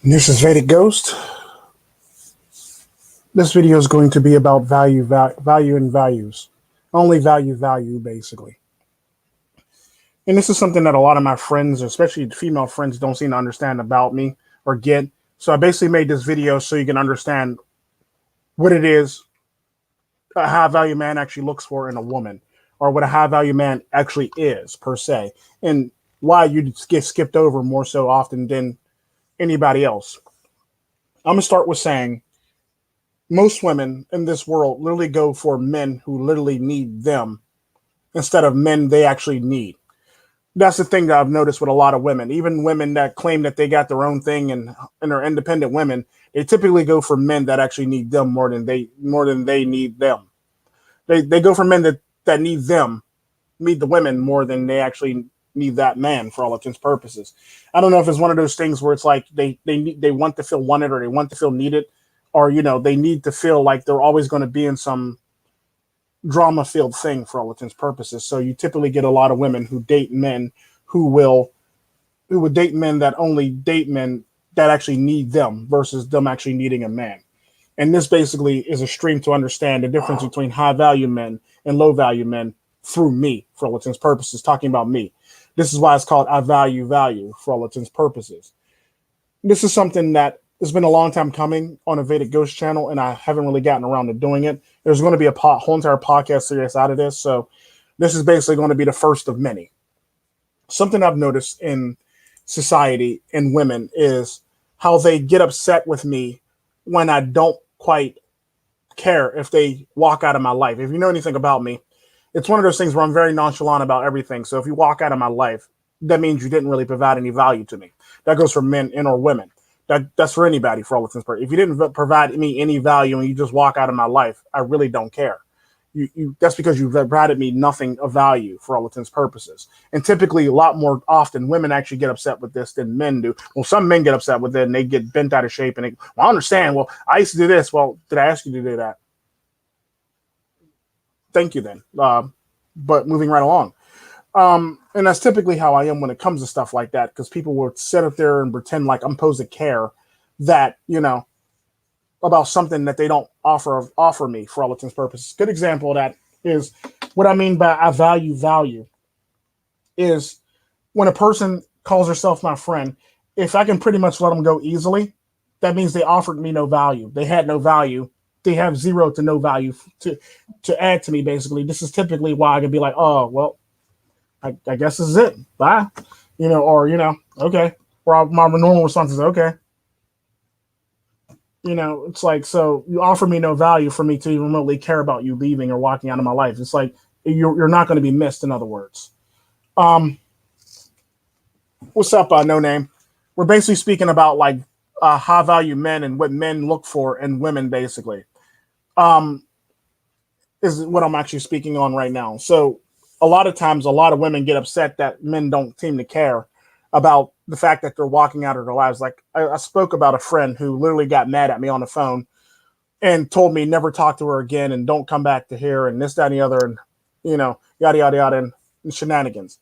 This is Vedic Ghost. This video is going to be about value and values. Only value, basically. And this is something that a lot of my friends, especially female friends, don't seem to understand about me or get. So I basically made this video so you can understand what it is a high value man actually looks for in a woman, or what a high value man actually is, per se, and why you get skipped over more so often than anybody else. I'm going to start with saying most women in this world literally go for men who literally need them instead of men they actually need. That's the thing that I've noticed with a lot of women. Even women that claim that they got their own thing and are independent women, they typically go for men that actually need them more than they need them. They go for men that need them, need the women more than they actually need that man for all intents and purposes. I don't know if it's one of those things where it's like they want to feel wanted, or they want to feel needed, or they need to feel like they're always going to be in some drama filled thing for all intents and purposes. So you typically get a lot of women who date men who would date men that only date men that actually need them versus them actually needing a man. And this basically is a stream to understand the difference between high value men and low value men through me, for all intents and purposes, talking about me. This is why it's called I value for all intents and purposes. This is something that has been a long time coming on a Vedic Ghost channel, and I haven't really gotten around to doing it. There's going to be a whole entire podcast series out of this, so this is basically going to be the first of many. Something I've noticed in society and women is how they get upset with me when I don't quite care if they walk out of my life. If you know anything about me, it's one of those things where I'm very nonchalant about everything. So if you walk out of my life, that means you didn't really provide any value to me. That goes for men and or women. That's for anybody, for all intents and purposes. If you didn't provide me any value and you just walk out of my life, I really don't care. That's because you provided me nothing of value, for all intents and purposes. And typically, a lot more often, women actually get upset with this than men do. Well, some men get upset with it and they get bent out of shape and I understand. Well, I used to do this. Well, did I ask you to do that? Thank you then. But moving right along. And that's typically how I am when it comes to stuff like that, because people will sit up there and pretend like I'm supposed to care that, about something that they don't offer me, for all intents and purposes. Good example of that is what I mean by I value is when a person calls herself my friend, if I can pretty much let them go easily, that means they offered me no value. They had no value. They have zero to no value to add to me, basically. This is typically why I can be like, oh, well, I guess this is it. Bye. Okay. Or my normal response is okay. It's like, so you offer me no value for me to even remotely care about you leaving or walking out of my life. It's like you're not going to be missed, in other words. What's up, No Name? We're basically speaking about like high value men and what men look for in women, basically. Is what I'm actually speaking on right now. So a lot of times, a lot of women get upset that men don't seem to care about the fact that they're walking out of their lives. Like I spoke about a friend who literally got mad at me on the phone and told me never talk to her again and don't come back to here and this, that, and the other, and yada, yada, yada, and shenanigans.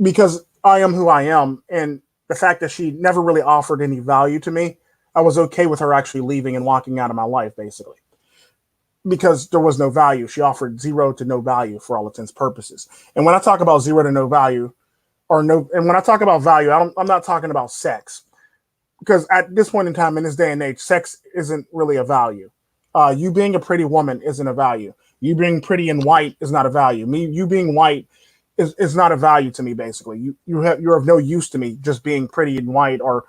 Because I am who I am, and the fact that she never really offered any value to me, I was okay with her actually leaving and walking out of my life, basically. Because there was no value. She offered zero to no value, for all intents and purposes. And when I talk about zero to no value, and when I talk about value, I'm not talking about sex. Because at this point in time, in this day and age, sex isn't really a value. You being a pretty woman isn't a value. You being pretty and white is not a value. You being white is not a value to me, basically. You're of no use to me just being pretty and white, or,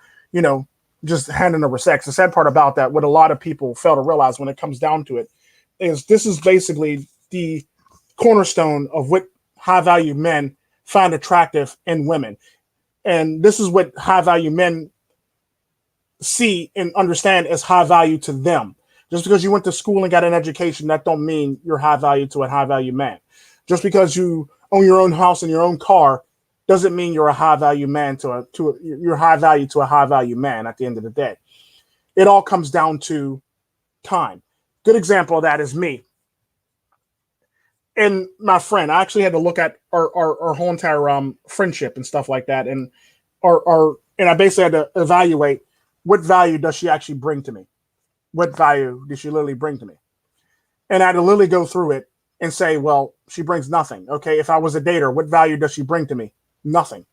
just handing over sex. The sad part about that, what a lot of people fail to realize when it comes down to it, is this is basically the cornerstone of what high value men find attractive in women. And this is what high value men see and understand as high value to them. Just because you went to school and got an education, that don't mean you're high value to a high value man. Just because you own your own house and your own car doesn't mean you're a high value man you're high value to a high value man at the end of the day. It all comes down to time. Good example of that is me and my friend. I actually had to look at our whole entire friendship and stuff like that, and I basically had to evaluate what value does she actually bring to me? What value does she literally bring to me? And I'd literally go through it and say, well, she brings nothing. Okay, if I was a dater, what value does she bring to me? Nothing.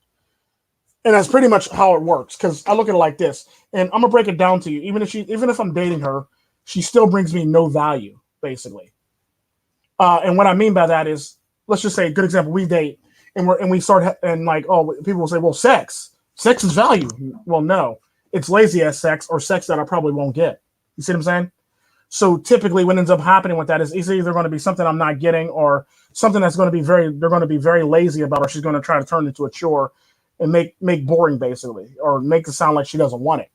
And that's pretty much how it works. Because I look at it like this, and I'm gonna break it down to you. Even if I'm dating her, she still brings me no value, basically. And what I mean by that is, let's just say, a good example: we date, and we start, and like, oh, people will say, well, sex is value. Well, no, it's lazy ass sex, or sex that I probably won't get. You see what I'm saying? So typically, what ends up happening with that is it's either going to be something I'm not getting, or something that's going to be they're going to be very lazy about, or she's going to try to turn it into a chore and make boring, basically, or make it sound like she doesn't want it.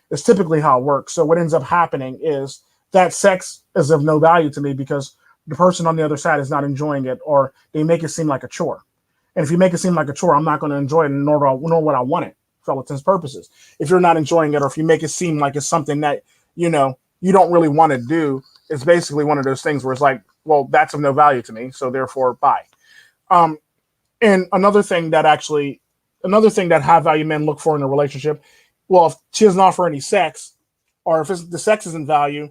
It's typically how it works. So what ends up happening is that sex is of no value to me because the person on the other side is not enjoying it, or they make it seem like a chore. And if you make it seem like a chore, I'm not going to enjoy it, nor would I want it for all intents and purposes. If you're not enjoying it, or if you make it seem like it's something that, you don't really want to do, it's basically one of those things where it's like, well, that's of no value to me, so therefore, bye. And another thing that high value men look for in a relationship, well, if she doesn't offer any sex, or if the sex isn't value,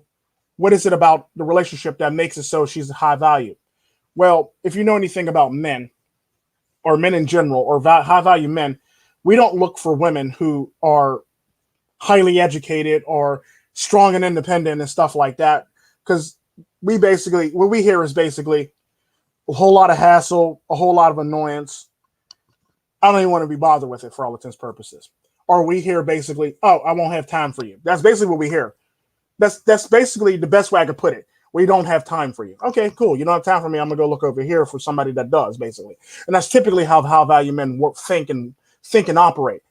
what is it about the relationship that makes it so she's high value? Well, if you know anything about men, or men in general, or high value men, we don't look for women who are highly educated or strong and independent and stuff like that, because what we hear is basically a whole lot of hassle, a whole lot of annoyance. I don't even want to be bothered with it for all intents and purposes. Or we hear basically, oh, I won't have time for you. That's basically what we hear. That's basically the best way I could put it. We don't have time for you. Okay, cool. You don't have time for me. I'm gonna go look over here for somebody that does, basically. And that's typically how value men think and operate.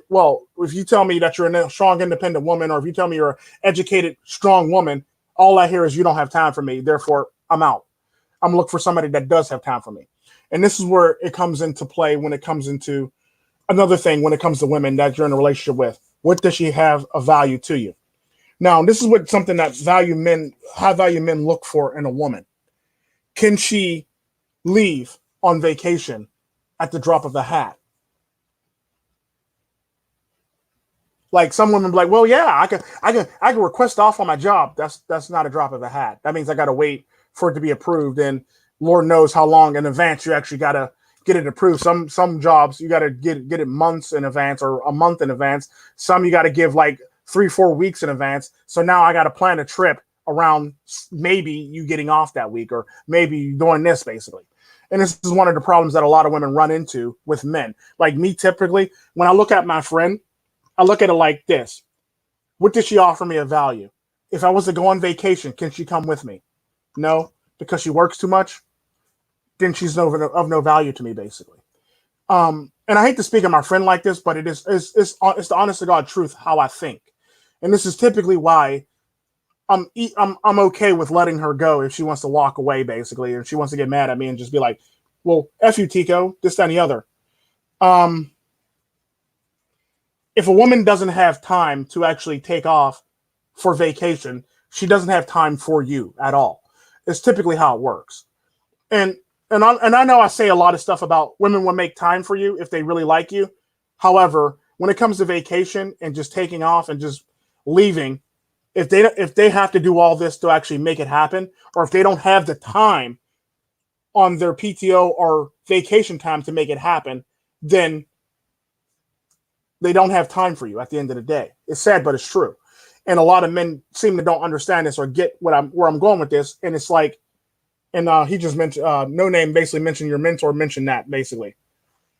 Well, if you tell me that you're a strong, independent woman, or if you tell me you're an educated, strong woman, all I hear is you don't have time for me. Therefore, I'm out. I'm looking for somebody that does have time for me. And this is where it comes into play when it comes into another thing when it comes to women that you're in a relationship with. What does she have of value to you? Now, this is something that high value men look for in a woman. Can she leave on vacation at the drop of a hat? Like some women be like, well, yeah, I can request off on my job. That's not a drop of a hat. That means I got to wait for it to be approved, and Lord knows how long in advance you actually got to get it approved. Some jobs you got to get it months in advance or a month in advance. Some you got to give like 3-4 weeks in advance. So now I got to plan a trip around maybe you getting off that week, or maybe doing this, basically. And this is one of the problems that a lot of women run into with men. Like me, typically, when I look at my friend, I look at it like this. What does she offer me of value? If I was to go on vacation, can she come with me? No, because she works too much. Then she's of no value to me, basically. And I hate to speak of my friend like this, but it's the honest to God truth how I think. And this is typically why I'm okay with letting her go if she wants to walk away, basically, and she wants to get mad at me and just be like, well, F you, Tico, this, that, and the other. If a woman doesn't have time to actually take off for vacation, she doesn't have time for you at all. It's typically how it works. And I know I say a lot of stuff about women will make time for you if they really like you. However, when it comes to vacation and just taking off and just leaving, if they have to do all this to actually make it happen, or if they don't have the time on their PTO or vacation time to make it happen, then they don't have time for you at the end of the day. It's sad, but it's true. And a lot of men seem to don't understand this or get where I'm going with this. And it's like, and he just mentioned, No Name basically mentioned your mentor mentioned that basically.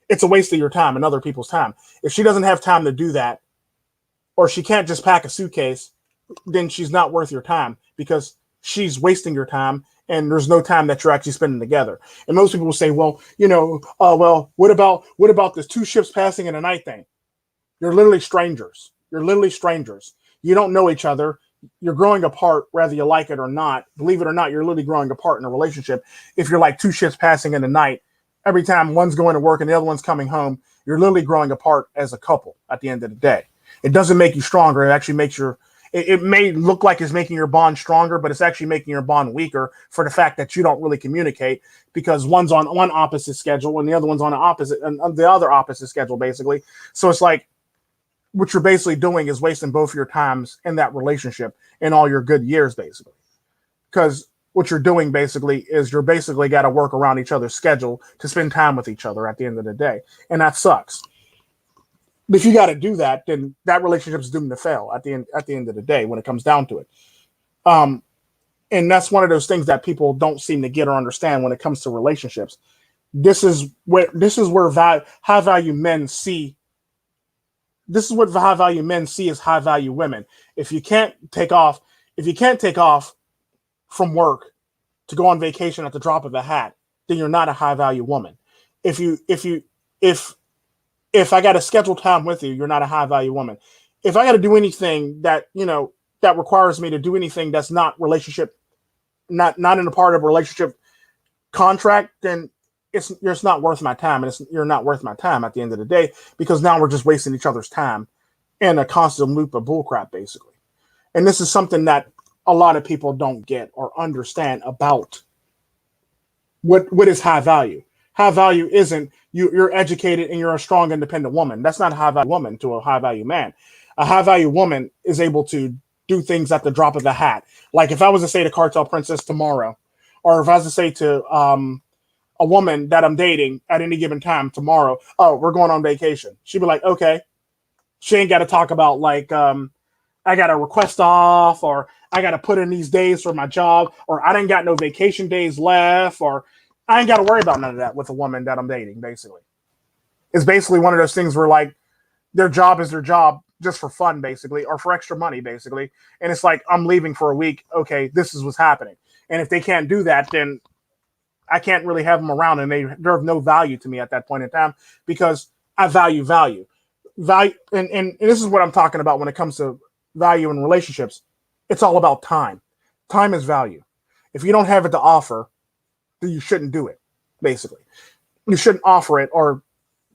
It's a waste of your time and other people's time. If she doesn't have time to do that, or she can't just pack a suitcase, then she's not worth your time because she's wasting your time and there's no time that you're actually spending together. And most people will say, well, what about this 2 ships passing in a night thing? You're literally strangers. You don't know each other. You're growing apart, whether you like it or not. Believe it or not, you're literally growing apart in a relationship. If you're like 2 ships passing in the night, every time one's going to work and the other one's coming home, you're literally growing apart as a couple at the end of the day. It doesn't make you stronger. It actually makes it may look like it's making your bond stronger, but it's actually making your bond weaker for the fact that you don't really communicate because one's on one opposite schedule and the other one's on the other opposite schedule, basically. So it's like, what you're basically doing is wasting both your times in that relationship and all your good years, basically. Because what you're doing basically is you're basically got to work around each other's schedule to spend time with each other at the end of the day. And that sucks. But if you got to do that, then that relationship is doomed to fail at the end of the day when it comes down to it. Um, and that's one of those things that people don't seem to get or understand when it comes to relationships. This is where high value men see. This is what high value men see as high value women. If you can't take off, if you can't take off from work to go on vacation at the drop of a hat, then you're not a high value woman. If if I got to schedule time with you, you're not a high value woman. If I got to do anything that, that requires me to do anything that's not relationship, not in a part of a relationship contract, then it's not worth my time. And you're not worth my time at the end of the day, because now we're just wasting each other's time in a constant loop of bullcrap, basically. And this is something that a lot of people don't get or understand about what is high value. High value isn't you're educated and you're a strong, independent woman. That's not a high value woman to a high value man. A high value woman is able to do things at the drop of a hat. Like if I was to say to Cartel Princess tomorrow, or if I was to say to a woman that I'm dating at any given time tomorrow, oh, we're going on vacation. She'd be like, okay. She ain't got to talk about like, I got to request off, or I got to put in these days for my job, or I didn't got no vacation days left, or I ain't got to worry about none of that with a woman that I'm dating, basically. It's basically one of those things where like their job is their job just for fun, basically, or for extra money, basically. And it's like, I'm leaving for a week. Okay, this is what's happening. And if they can't do that, then I can't really have them around, and they're of no value to me at that point in time, because I value. And this is what I'm talking about when it comes to value in relationships. It's all about time. Time is value. If you don't have it to offer, then you shouldn't do it, basically. You shouldn't offer it or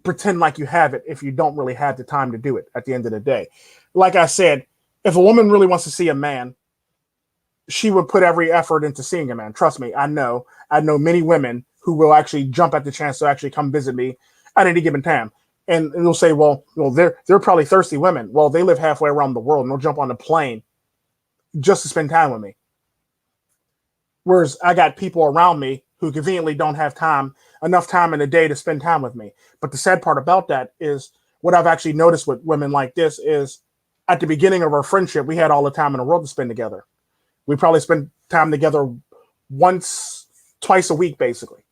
pretend like you have it if you don't really have the time to do it at the end of the day. Like I said, if a woman really wants to see a man, she would put every effort into seeing a man. Trust me, I know many women who will actually jump at the chance to actually come visit me at any given time. And they'll say, well, they're probably thirsty women. Well, they live halfway around the world, and they'll jump on a plane just to spend time with me. Whereas I got people around me who conveniently don't have enough time in a day to spend time with me. But the sad part about that is what I've actually noticed with women like this is at the beginning of our friendship, we had all the time in the world to spend together. We probably spend time together twice a week, basically,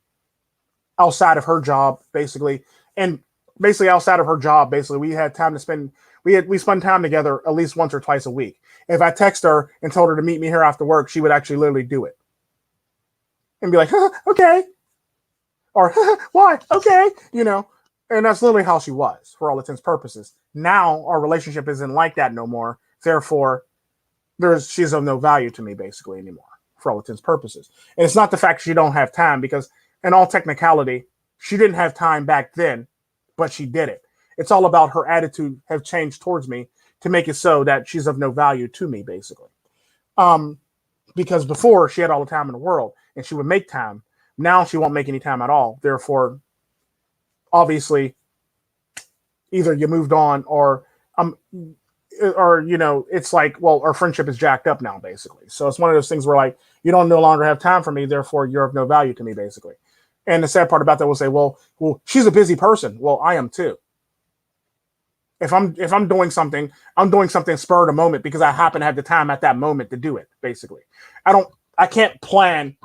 outside of her job, basically. And basically outside of her job, basically, we had time to spend, we spend time together at least once or twice a week. If I text her and told her to meet me here after work, she would actually literally do it. And be like, okay. Or, why? Okay. And that's literally how she was for all intents and purposes. Now our relationship isn't like that no more. Therefore, she's of no value to me basically anymore for all intents and purposes. And it's not the fact she don't have time, because in all technicality, she didn't have time back then, but she did it. It's all about her attitude have changed towards me to make it so that she's of no value to me, basically. Because before she had all the time in the world and she would make time. Now she won't make any time at all. Therefore, obviously, either you moved on or it's like, well, our friendship is jacked up now, basically. So it's one of those things where like, you don't no longer have time for me. Therefore, you're of no value to me, basically. And the sad part about that will say, well, she's a busy person. Well, I am too. If I'm doing something, I'm doing something spur of the moment because I happen to have the time at that moment to do it, basically. I can't plan,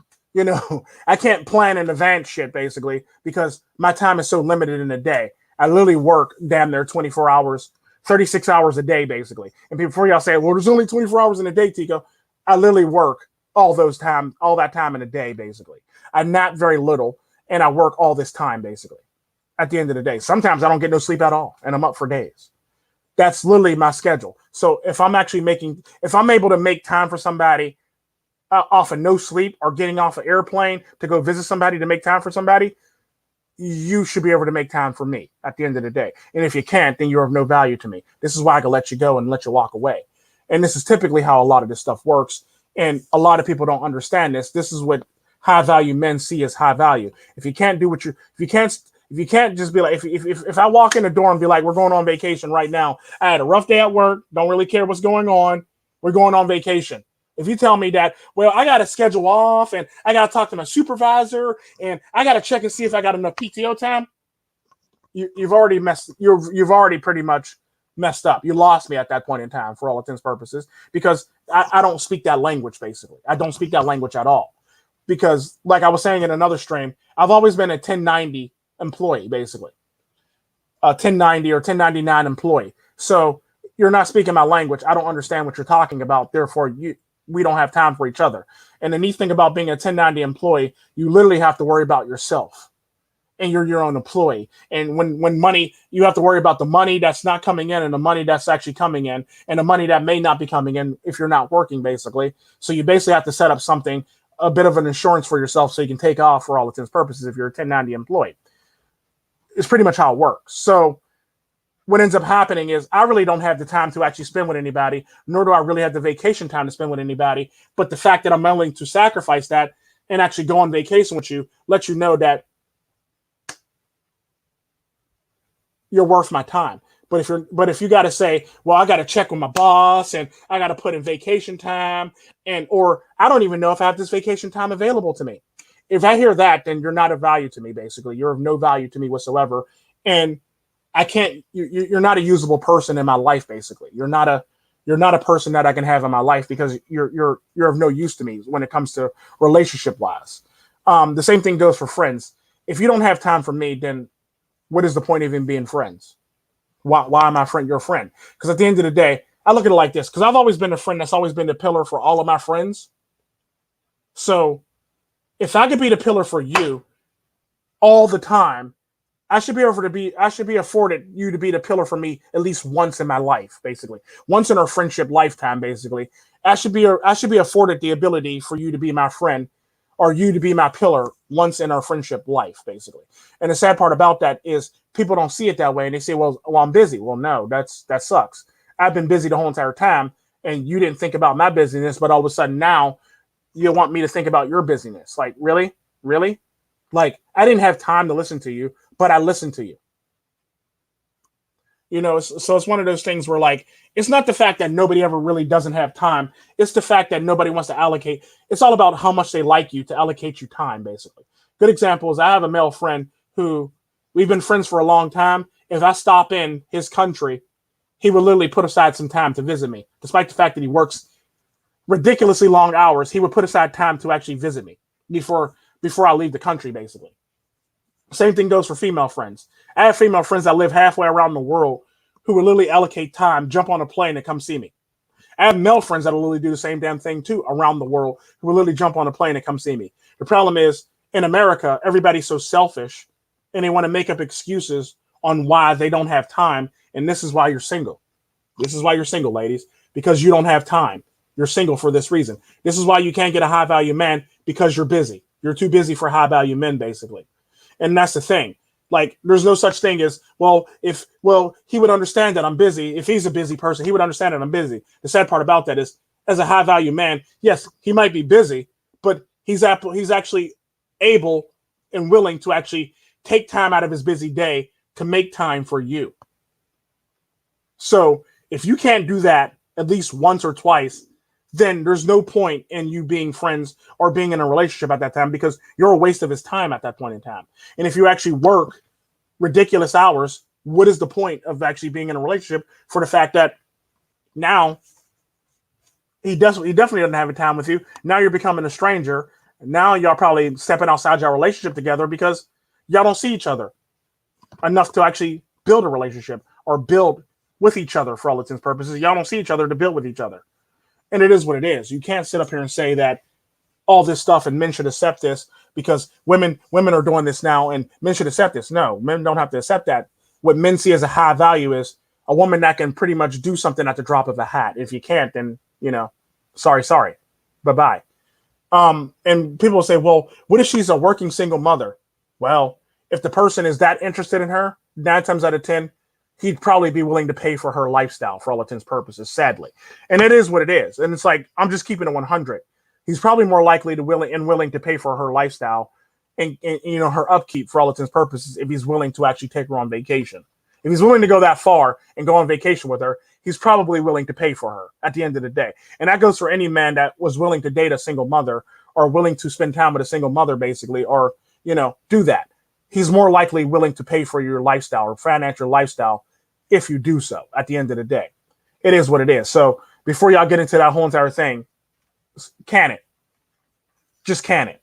I can't plan in advance shit, basically, because my time is so limited in a day. I literally work damn near 24 hours, 36 hours a day, basically. And before y'all say, well, there's only 24 hours in a day, Tico, I literally work all that time in a day, basically. I nap very little, and I work all this time, basically, at the end of the day. Sometimes I don't get no sleep at all, and I'm up for days. That's literally my schedule. So if I'm able to make time for somebody off of no sleep or getting off an airplane to go visit somebody to make time for somebody, you should be able to make time for me at the end of the day. And if you can't, then you're of no value to me. This is why I can let you go and let you walk away. And this is typically how a lot of this stuff works. And a lot of people don't understand this. This is what high value men see as high value. If you can't If you can't just be like, if I walk in the door and be like, we're going on vacation right now. I had a rough day at work. Don't really care what's going on. We're going on vacation. If you tell me that, well, I got to schedule off and I got to talk to my supervisor and I got to check and see if I got enough PTO time, you've already you've already pretty much messed up. You lost me at that point in time for all intents and purposes, because I don't speak that language, basically. I don't speak that language at all. Because like I was saying in another stream, I've always been a 1090 employee, basically. A 1090 or 1099 employee. So you're not speaking my language. I don't understand what you're talking about. Therefore, we don't have time for each other. And the neat thing about being a 1090 employee, you literally have to worry about yourself. And you're your own employee. And when money, you have to worry about the money that's not coming in and the money that's actually coming in and the money that may not be coming in if you're not working, basically. So you basically have to set up something, a bit of an insurance for yourself so you can take off for all intents and purposes if you're a 1090 employee. It's pretty much how it works. So what ends up happening is I really don't have the time to actually spend with anybody, nor do I really have the vacation time to spend with anybody. But the fact that I'm willing to sacrifice that and actually go on vacation with you lets you know that you're worth my time. But if you got to say, well, I got to check with my boss and I got to put in vacation time, or I don't even know if I have this vacation time available to me. If I hear that, then you're not of value to me, basically. You're of no value to me whatsoever. And I can't, you're not a usable person in my life, basically. You're not a person that I can have in my life because you're of no use to me when it comes to relationship wise. The same thing goes for friends. If you don't have time for me, then what is the point of even being friends? Why am I your friend? Because at the end of the day, I look at it like this, because I've always been a friend that's always been the pillar for all of my friends. So if I could be the pillar for you all the time, I should be afforded you to be the pillar for me at least once in my life, basically. Once in our friendship lifetime, basically. I should be afforded the ability for you to be my friend, or you to be my pillar once in our friendship life, basically. And the sad part about that is people don't see it that way, and they say, well, I'm busy. Well, no, that sucks. I've been busy the whole entire time, and you didn't think about my busyness, but all of a sudden now you want me to think about your busyness. Like, really? Really? Like, I didn't have time to listen to you, but I listened to you. You know, so it's one of those things where, like, it's not the fact that nobody ever really doesn't have time. It's the fact that nobody wants to allocate. It's all about how much they like you to allocate you time, basically. Good example is I have a male friend who we've been friends for a long time. If I stop in his country, he would literally put aside some time to visit me. Despite the fact that he works ridiculously long hours, he would put aside time to actually visit me before I leave the country, basically. Same thing goes for female friends. I have female friends that live halfway around the world who will literally allocate time, jump on a plane, and come see me. I have male friends that will literally do the same damn thing too around the world, who will literally jump on a plane and come see me. The problem is, in America, everybody's so selfish and they want to make up excuses on why they don't have time. And this is why you're single. This is why you're single, ladies, because you don't have time. You're single for this reason. This is why you can't get a high value man, because you're busy. You're too busy for high value men, basically. And that's the thing. Like, there's no such thing as, he would understand that I'm busy. If he's a busy person, he would understand that I'm busy. The sad part about that is, as a high value man, yes, he might be busy, but he's actually able and willing to actually take time out of his busy day to make time for you. So if you can't do that at least once or twice, then there's no point in you being friends or being in a relationship at that time, because you're a waste of his time at that point in time. And if you actually work ridiculous hours, what is the point of actually being in a relationship for the fact that now he definitely doesn't have a time with you. Now you're becoming a stranger. Now y'all probably stepping outside your relationship together because y'all don't see each other enough to actually build a relationship or build with each other for all intents and purposes. Y'all don't see each other to build with each other. And it is what it is. You can't sit up here and say that all this stuff and men should accept this because women are doing this now and men should accept this. No, men don't have to accept that. What men see as a high value is a woman that can pretty much do something at the drop of a hat. If you can't, then, sorry. Bye-bye. And people will say, well, what if she's a working single mother? Well, if the person is that interested in her, 9 times out of 10, he'd probably be willing to pay for her lifestyle for all intents and purposes, sadly. And it is what it is. And it's like, I'm just keeping it 100. He's probably more likely to willing to pay for her lifestyle and her upkeep for all intents and purposes if he's willing to actually take her on vacation. If he's willing to go that far and go on vacation with her, he's probably willing to pay for her at the end of the day. And that goes for any man that was willing to date a single mother or willing to spend time with a single mother, basically, or, do that. He's more likely willing to pay for your lifestyle or financial lifestyle if you do so at the end of the day. It is what it is. So before y'all get into that whole entire thing, can it. Just can it.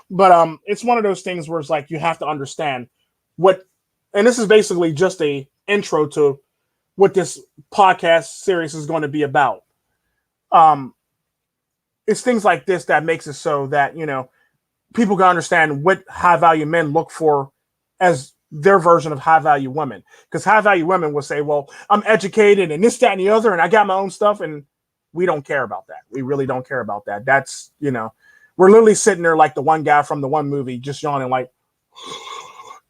But it's one of those things where it's like you have to understand what, and this is basically just a intro to what this podcast series is going to be about. It's things like this that makes it so that, people can understand what high value men look for as their version of high value women. Because high value women will say, well, I'm educated and this, that, and the other, and I got my own stuff. And we don't care about that. We really don't care about that. That's, we're literally sitting there like the one guy from the one movie just yawning like,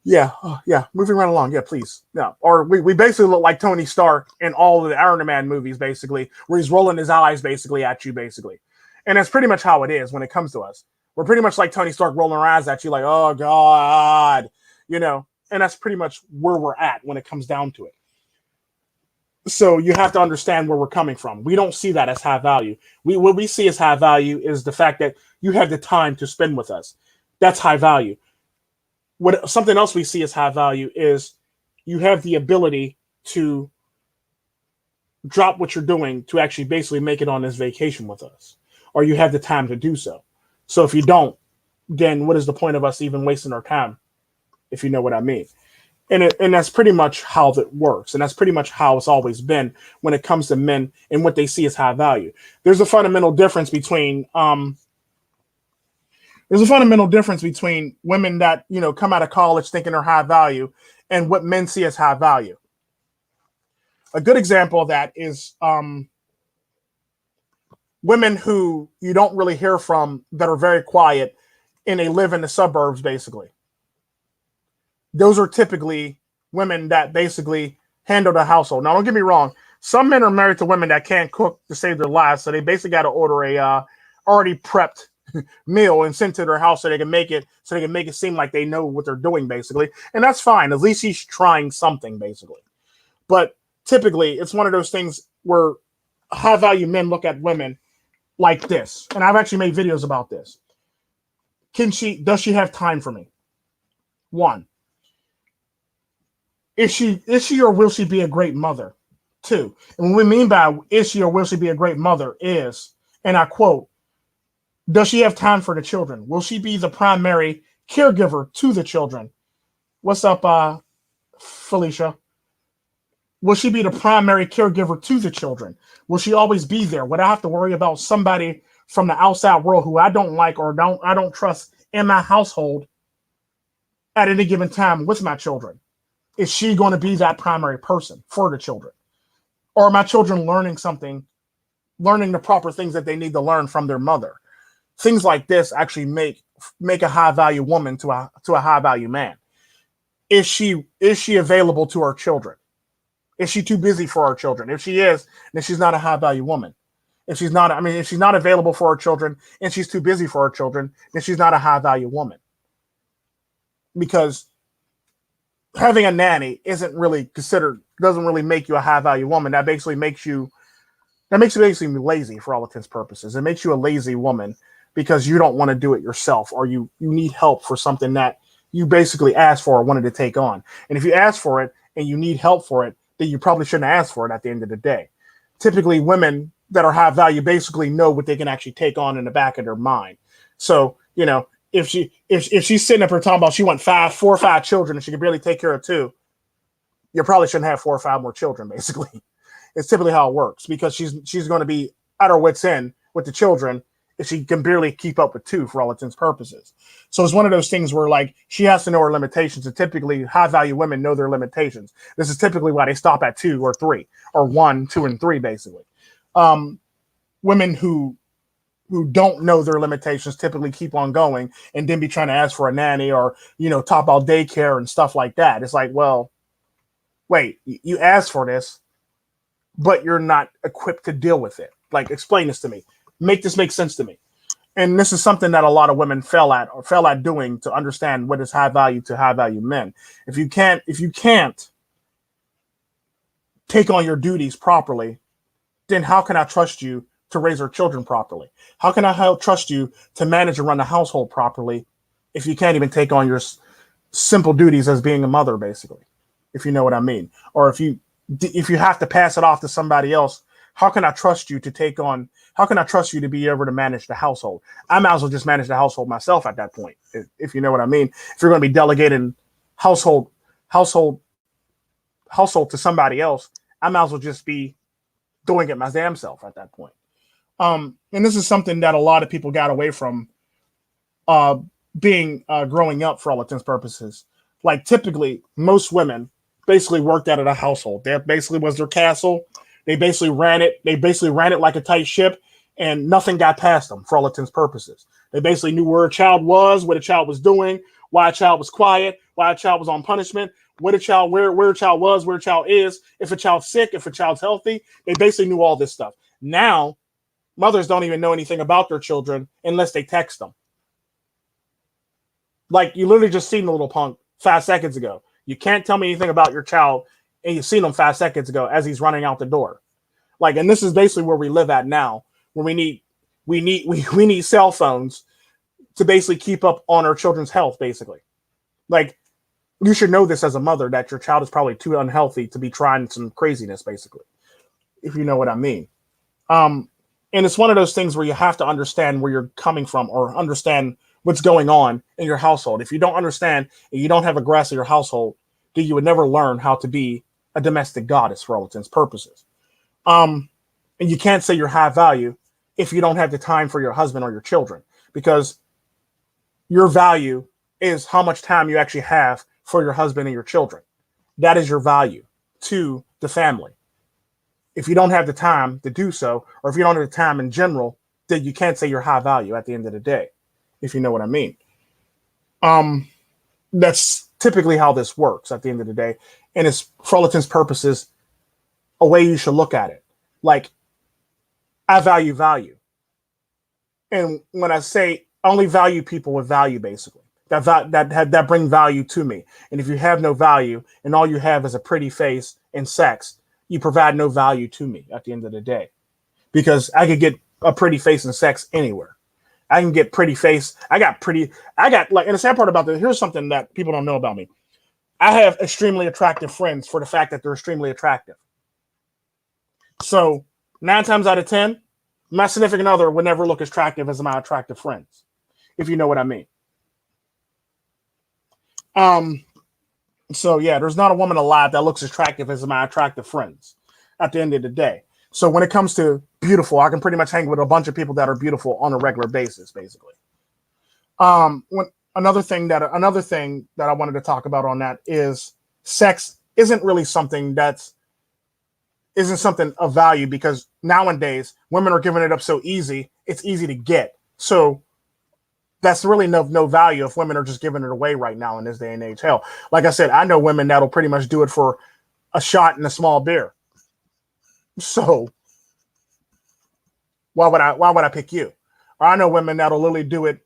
yeah, moving right along. Yeah, please. Yeah. Or we basically look like Tony Stark in all of the Iron Man movies, basically, where he's rolling his eyes basically at you, basically. And that's pretty much how it is when it comes to us. We're pretty much like Tony Stark rolling our eyes at you like, oh, God, and that's pretty much where we're at when it comes down to it. So you have to understand where we're coming from. We don't see that as high value. What we see as high value is the fact that you have the time to spend with us. That's high value. Something else we see as high value is you have the ability to drop what you're doing to actually basically make it on this vacation with us, or you have the time to do so. So if you don't, then what is the point of us even wasting our time, if you know what I mean? And that's pretty much how that works. And that's pretty much how it's always been when it comes to men and what they see as high value. There's a fundamental difference between women that, come out of college thinking they're high value and what men see as high value. A good example of that is women who you don't really hear from that are very quiet and they live in the suburbs, basically. Those are typically women that basically handle the household. Now, don't get me wrong. Some men are married to women that can't cook to save their lives, so they basically got to order a already prepped meal and send to their house so they can make it seem like they know what they're doing, basically. And that's fine. At least he's trying something, basically. But typically, it's one of those things where high-value men look at women like this. And I've actually made videos about this. Does she have time for me? One. Is she or will she be a great mother? Two. And what we mean by is she or will she be a great mother is, and I quote, does she have time for the children? Will she be the primary caregiver to the children? What's up, Felicia? Will she be the primary caregiver to the children? Will she always be there? Would I have to worry about somebody from the outside world who I don't like or I don't trust in my household at any given time with my children? Is she going to be that primary person for the children? Or are my children learning the proper things that they need to learn from their mother? Things like this actually make a high value woman to a high value man. Is she available to her children? Is she too busy for her children? If she is, then she's not a high value woman. If she's not available for her children and she's too busy for her children, then she's not a high value woman. Because having a nanny doesn't really make you a high value woman. That basically makes you basically lazy for all intents and purposes. It makes you a lazy woman because you don't want to do it yourself, or you need help for something that you basically asked for or wanted to take on. And if you ask for it and you need help for it, then you probably shouldn't ask for it at the end of the day. Typically, women that are high value basically know what they can actually take on in the back of their mind. So, if she's sitting up here talking about she wants 4 or 5 children and she can barely take care of 2, you probably shouldn't have 4 or 5 more children, basically. It's typically how it works because she's going to be at her wit's end with the children if she can barely keep up with 2 for all intents and purposes. So it's one of those things where like she has to know her limitations, and typically high value women know their limitations. This is typically why they stop at 2 or 3 or 1, 2, and 3, basically. Women who don't know their limitations typically keep on going and then be trying to ask for a nanny or, top out daycare and stuff like that. It's like, well, wait, you asked for this, but you're not equipped to deal with it. Like, explain this to me. Make this make sense to me. And this is something that a lot of women fail at doing, to understand what is high value to high value men. If you can't take on your duties properly, then how can I trust you to raise our children properly? How can I trust you to manage and run the household properly if you can't even take on your simple duties as being a mother, basically, if you know what I mean? Or if you have to pass it off to somebody else, how can I trust you to take on? How can I trust you to be able to manage the household? I might as well just manage the household myself at that point, if you know what I mean. If you're going to be delegating household household to somebody else, I might as well just be doing it my damn self at that point. And this is something that a lot of people got away from, being growing up, for all intents and purposes. Like, typically, most women basically worked out of the household. That basically was their castle. They basically ran it. They basically ran it like a tight ship, and nothing got past them, for all intents and purposes. They basically knew where a child was, what a child was doing, why a child was quiet, why a child was on punishment, where a child was, where a child is, if a child's sick, if a child's healthy. They basically knew all this stuff. Now, mothers don't even know anything about their children unless they text them. Like, you literally just seen the little punk 5 seconds ago. You can't tell me anything about your child, and you've seen him 5 seconds ago as he's running out the door. Like, and this is basically where we live at now, where we need cell phones to basically keep up on our children's health, basically. Like, you should know this as a mother, that your child is probably too unhealthy to be trying some craziness, basically, if you know what I mean. And it's one of those things where you have to understand where you're coming from, or understand what's going on in your household. If you don't understand and you don't have a grasp of your household, then you would never learn how to be a domestic goddess, for all intents and purposes. And you can't say you're high value if you don't have the time for your husband or your children, because your value is how much time you actually have for your husband and your children. That is your value to the family. If you don't have the time to do so, or if you don't have the time in general, then you can't say you're high value at the end of the day, if you know what I mean. That's typically how this works at the end of the day. And it's, for all intents and purposes, a way you should look at it. Like, I value value. And when I say I only value people with value, basically, that bring value to me. And if you have no value and all you have is a pretty face and sex, you provide no value to me at the end of the day. Because I could get a pretty face and sex anywhere. I can get pretty face. I got like, and the sad part about this, here's something that people don't know about me. I have extremely attractive friends for the fact that they're extremely attractive. So 9 times out of 10, my significant other would never look as attractive as my attractive friends, if you know what I mean. So yeah, there's not a woman alive that looks as attractive as my attractive friends at the end of the day. So when it comes to beautiful, I can pretty much hang with a bunch of people that are beautiful on a regular basis, basically. Another thing that I wanted to talk about on that is sex isn't something of value, because nowadays women are giving it up so easy. It's easy to get. So that's really no value if women are just giving it away right now in this day and age. Hell, like I said, I know women that'll pretty much do it for a shot and a small beer. So why would I pick you? Or I know women that'll literally do it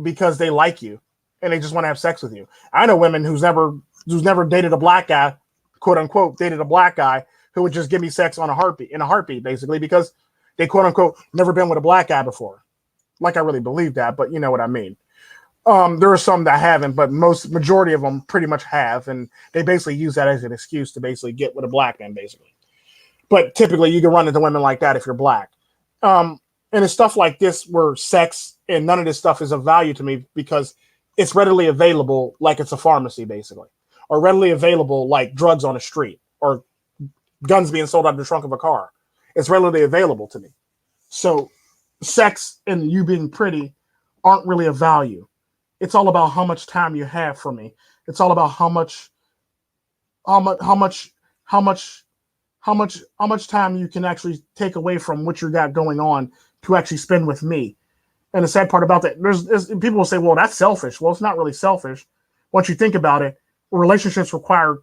because they like you and they just want to have sex with you. I know women who's never dated a black guy, quote unquote, dated a black guy who would just give me sex in a heartbeat, basically, because they, quote unquote, never been with a black guy before. Like, I really believe that, but you know what I mean. There are some that haven't, but majority of them pretty much have, and they basically use that as an excuse to basically get with a black man, basically. But typically, you can run into women like that if you're black. And it's stuff like this where sex and none of this stuff is of value to me, because it's readily available, like it's a pharmacy, basically, or readily available like drugs on the street, or guns being sold out of the trunk of a car. It's readily available to me. So sex and you being pretty aren't really a value. It's all about how much time you have for me. It's all about how much time you can actually take away from what you got going on to actually spend with me. And the sad part about that, there's people will say, well, that's selfish. Well, it's not really selfish. Once you think about it, relationships require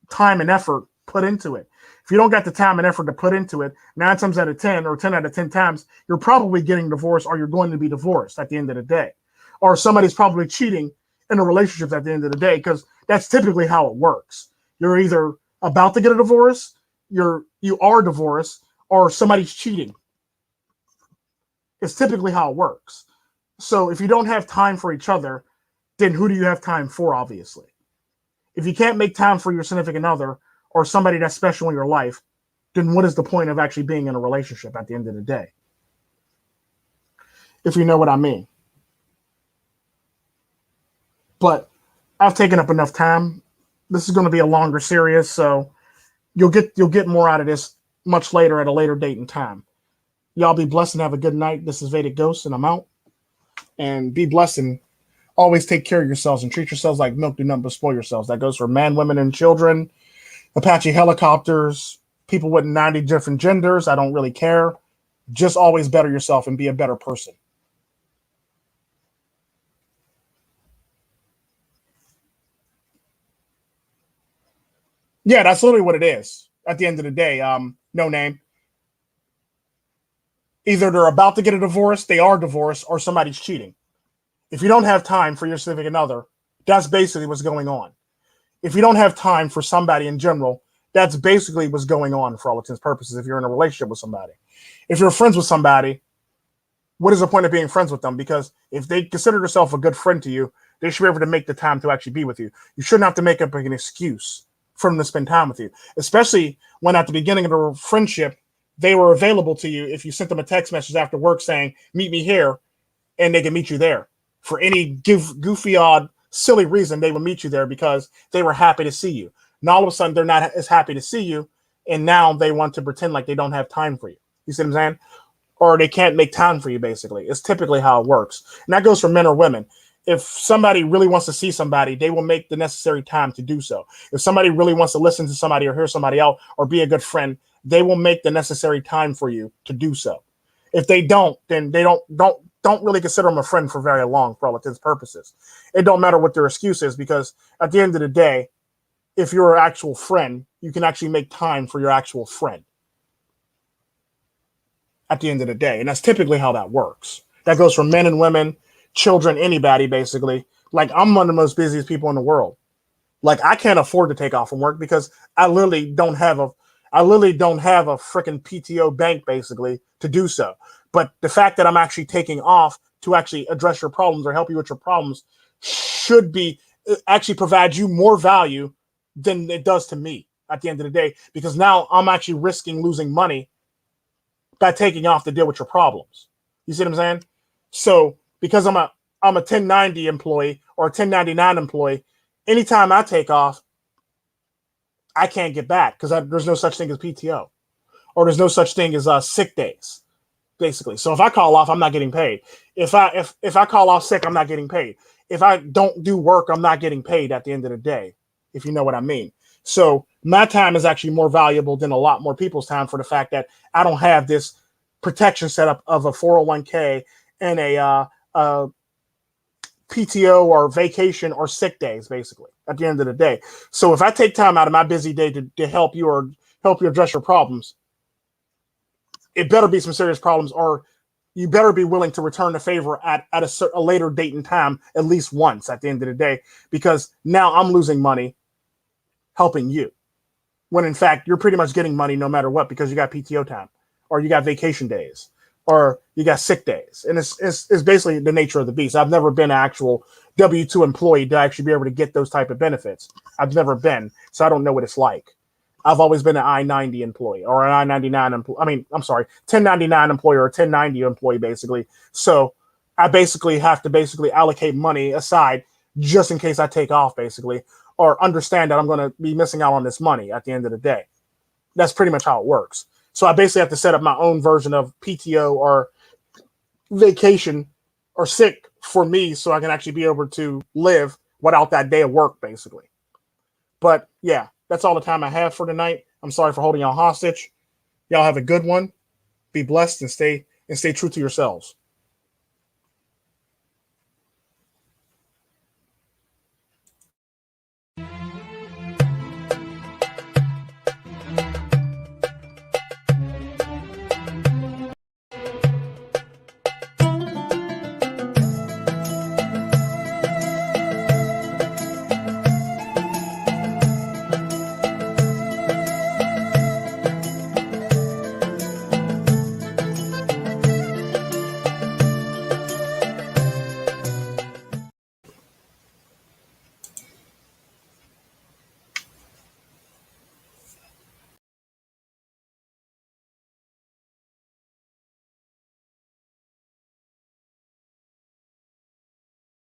time and effort put into it. If you don't got the time and effort to put into it, 9 times out of 10 or 10 out of 10 times, you're probably getting divorced or you're going to be divorced at the end of the day. Or somebody's probably cheating in a relationship at the end of the day, because that's typically how it works. You're either about to get a divorce, you are divorced, or somebody's cheating. It's typically how it works. So if you don't have time for each other, then who do you have time for, obviously? If you can't make time for your significant other or somebody that's special in your life, then what is the point of actually being in a relationship at the end of the day? If you know what I mean. But I've taken up enough time. This is going to be a longer series, so you'll get more out of this much later at a later date and time. Y'all be blessed and have a good night. This is Vedic Ghost, and I'm out. And be blessed and always take care of yourselves and treat yourselves like milk. Do nothing but spoil yourselves. That goes for men, women, and children, Apache helicopters, people with 90 different genders. I don't really care. Just always better yourself and be a better person. Yeah, that's literally what it is. At the end of the day, no name. Either they're about to get a divorce, they are divorced, or somebody's cheating. If you don't have time for your significant other, that's basically what's going on. If you don't have time for somebody in general, that's basically what's going on for all intents and purposes. If you're in a relationship with somebody, if you're friends with somebody, what is the point of being friends with them? Because if they consider themselves a good friend to you, they should be able to make the time to actually be with you. You shouldn't have to make up an excuse for them to spend time with you, especially when at the beginning of the friendship, they were available to you if you sent them a text message after work saying, meet me here, and they can meet you there. For any goofy, odd, silly reason, they will meet you there because they were happy to see you. Now all of a sudden, they're not as happy to see you, and now they want to pretend like they don't have time for you. You see what I'm saying? Or they can't make time for you, basically. It's typically how it works. And that goes for men or women. If somebody really wants to see somebody, they will make the necessary time to do so. If somebody really wants to listen to somebody or hear somebody out or be a good friend, they will make the necessary time for you to do so. If they don't, then they don't really consider them a friend for very long, for all intents and purposes. It don't matter what their excuse is, because at the end of the day, if you're an actual friend, you can actually make time for your actual friend at the end of the day. And that's typically how that works. That goes for men and women, children, anybody, basically. Like, I'm one of the most busiest people in the world. Like, I can't afford to take off from work because I literally don't have a freaking PTO bank, basically, to do so. But the fact that I'm actually taking off to actually address your problems or help you with your problems should be actually provide you more value than it does to me at the end of the day, because now I'm actually risking losing money by taking off to deal with your problems. You see what I'm saying? So because I'm a 1090 employee or a 1099 employee, anytime I take off, I can't get back because there's no such thing as PTO, or there's no such thing as sick days, basically. So if I call off, I'm not getting paid. If I call off sick, I'm not getting paid. If I don't do work, I'm not getting paid at the end of the day, if you know what I mean. So my time is actually more valuable than a lot more people's time, for the fact that I don't have this protection setup of a 401k and a PTO or vacation or sick days, basically, at the end of the day. So if I take time out of my busy day to help you or help you address your problems, it better be some serious problems, or you better be willing to return the favor at a later date and time, at least once at the end of the day, because now I'm losing money helping you, when in fact you're pretty much getting money no matter what, because you got PTO time, or you got vacation days, or you got sick days. And it's basically the nature of the beast. I've never been an actual W-2 employee to actually be able to get those type of benefits. I've never been, so I don't know what it's like. I've always been an I-90 employee or an I-99 employee. I mean, I'm sorry, 1099 employee or a 1090 employee, basically. So I basically have to allocate money aside just in case I take off, basically, or understand that I'm going to be missing out on this money at the end of the day. That's pretty much how it works. So I basically have to set up my own version of PTO or vacation or sick for me, so I can actually be able to live without that day of work, basically. But yeah, that's all the time I have for tonight. I'm sorry for holding y'all hostage. Y'all have a good one. Be blessed and stay true to yourselves.